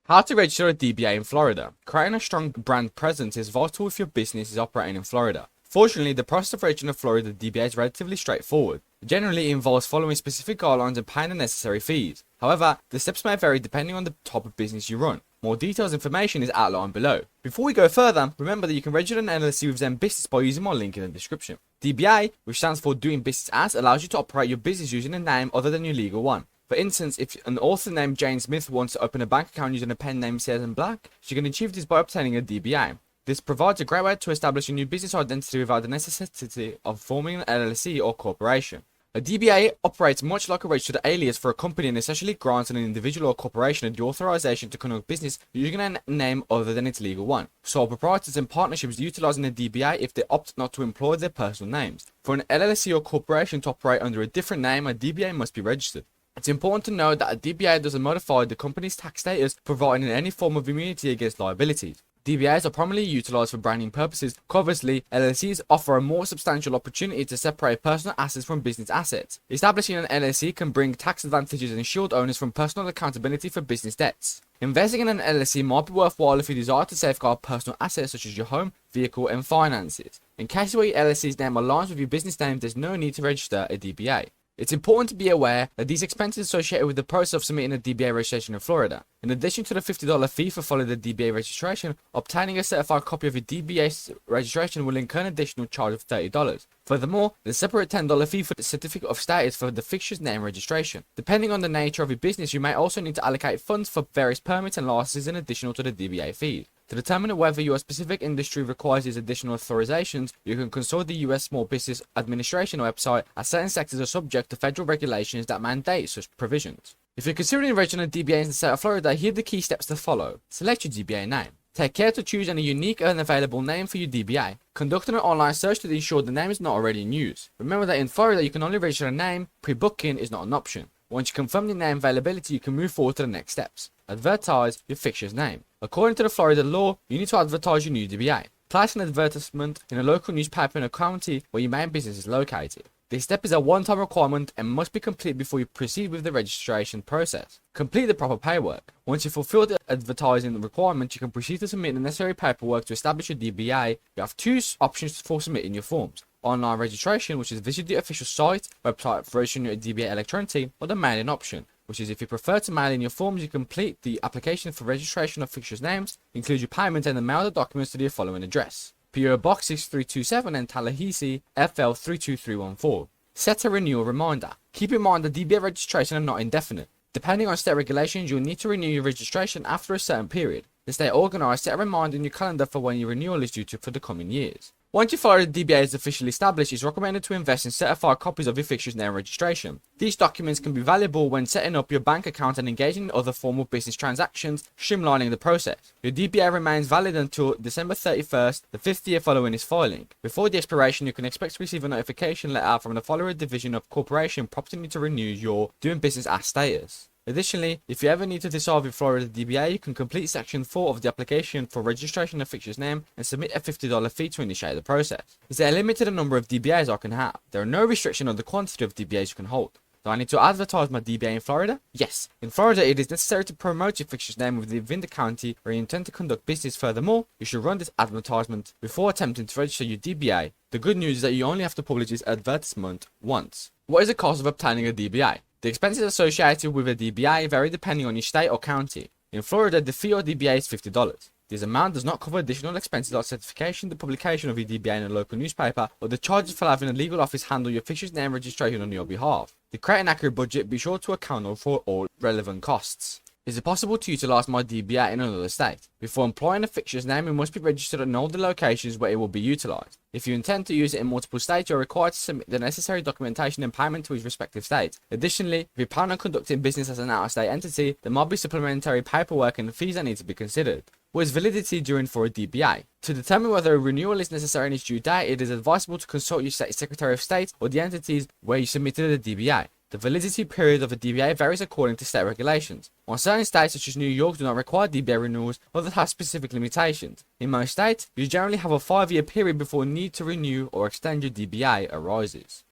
How to register a DBA in Florida. Creating a strong brand presence is vital if your business is operating in Florida. Fortunately, the process of registering a Florida DBA is relatively straightforward. Generally, it involves following specific guidelines and paying the necessary fees. However, the steps may vary depending on the type of business you run. More detailed information is outlined below. Before we go further, remember that you can register an LLC with Zen Business by using my link in the description. DBA, which stands for Doing Business As, allows you to operate your business using a name other than your legal one. For instance, if an author named Jane Smith wants to open a bank account using a pen name Sears & Black, she can achieve this by obtaining a DBA. This provides a great way to establish a new business identity without the necessity of forming an LLC or corporation. A DBA operates much like a registered alias for a company and essentially grants an individual or corporation the authorization to conduct business using a name other than its legal one. Sole proprietors and partnerships utilizing a DBA if they opt not to employ their personal names. For an LLC or corporation to operate under a different name, a DBA must be registered. It's important to note that a DBA doesn't modify the company's tax status, providing any form of immunity against liabilities. DBAs are primarily utilized for branding purposes. Conversely, LLCs offer a more substantial opportunity to separate personal assets from business assets. Establishing an LLC can bring tax advantages and shield owners from personal accountability for business debts. Investing in an LLC might be worthwhile if you desire to safeguard personal assets such as your home, vehicle, and finances. In cases where your LLC's name aligns with your business name, there's no need to register a DBA. It's important to be aware that these expenses associated with the process of submitting a DBA registration in Florida. In addition to the $50 fee for following the DBA registration, obtaining a certified copy of your DBA registration will incur an additional charge of $30. Furthermore, there's a separate $10 fee for the certificate of status for the fixture's name registration. Depending on the nature of your business, you may also need to allocate funds for various permits and licenses in addition to the DBA fee. To determine whether your specific industry requires these additional authorizations, you can consult the US Small Business Administration website, as certain sectors are subject to federal regulations that mandate such provisions. If you're considering registering a DBA in the state of Florida, here are the key steps to follow. Select your DBA name. Take care to choose any unique and available name for your DBA. Conduct an online search to ensure the name is not already in use. Remember that in Florida, you can only register a name. Pre-booking is not an option. Once you confirm the name availability, you can move forward to the next steps. Advertise your fixture's name. According to the Florida law, you need to advertise your new DBA. Place an advertisement in a local newspaper in a county where your main business is located. This step is a one-time requirement and must be complete before you proceed with the registration process. Complete the proper paperwork. Once you fulfill the advertising requirement, you can proceed to submit the necessary paperwork to establish your DBA. You have two options for submitting your forms. Online registration, which is visit the official site, website for registering your DBA electronically, or the mailing option, which is if you prefer to mail in your forms, you complete the application for registration of fixtures names, include your payment, and then mail the documents to the following address: PO Box 6327 and Tallahassee, FL 32314. Set a renewal reminder. Keep in mind that DBA registration are not indefinite. Depending on state regulations, you'll need to renew your registration after a certain period. To stay organized, set a reminder in your calendar for when your renewal is due to for the coming years. Once your Florida DBA is officially established, it's recommended to invest in certified copies of your fixture's name registration. These documents can be valuable when setting up your bank account and engaging in other formal business transactions, streamlining the process. Your DBA remains valid until December 31st, the 5th year following its filing. Before the expiration, you can expect to receive a notification letter from the Florida Division of Corporation prompting you to renew your Doing Business As status. Additionally, if you ever need to dissolve your Florida DBA, you can complete Section 4 of the application for registration of fixture's name and submit a $50 fee to initiate the process. Is there a limited number of DBAs I can have? There are no restrictions on the quantity of DBAs you can hold. Do I need to advertise my DBA in Florida? Yes. In Florida, it is necessary to promote your fixture's name within the county where you intend to conduct business. Furthermore, you should run this advertisement before attempting to register your DBA. The good news is that you only have to publish this advertisement once. What is the cost of obtaining a DBA? The expenses associated with a DBA vary depending on your state or county. In Florida, the fee of DBA is $50. This amount does not cover additional expenses like certification, the publication of your DBA in a local newspaper, or the charges for having a legal office handle your fixture's name registration on your behalf. To create an accurate budget, be sure to account for all relevant costs. Is it possible to utilize my DBA in another state? Before employing a fixture's name, it must be registered in all the locations where it will be utilized. If you intend to use it in multiple states, you're required to submit the necessary documentation and payment to each respective state. Additionally, if you plan on conducting business as an out-of-state entity, there might be supplementary paperwork and fees that need to be considered. What is validity during for a DBA? To determine whether a renewal is necessary in its due date, it is advisable to consult your state Secretary of State or the entities where you submitted a DBA. The validity period of a DBA varies according to state regulations. While certain states such as New York do not require DBA renewals, others have specific limitations. In most states, you generally have a 5-year period before a need to renew or extend your DBA arises.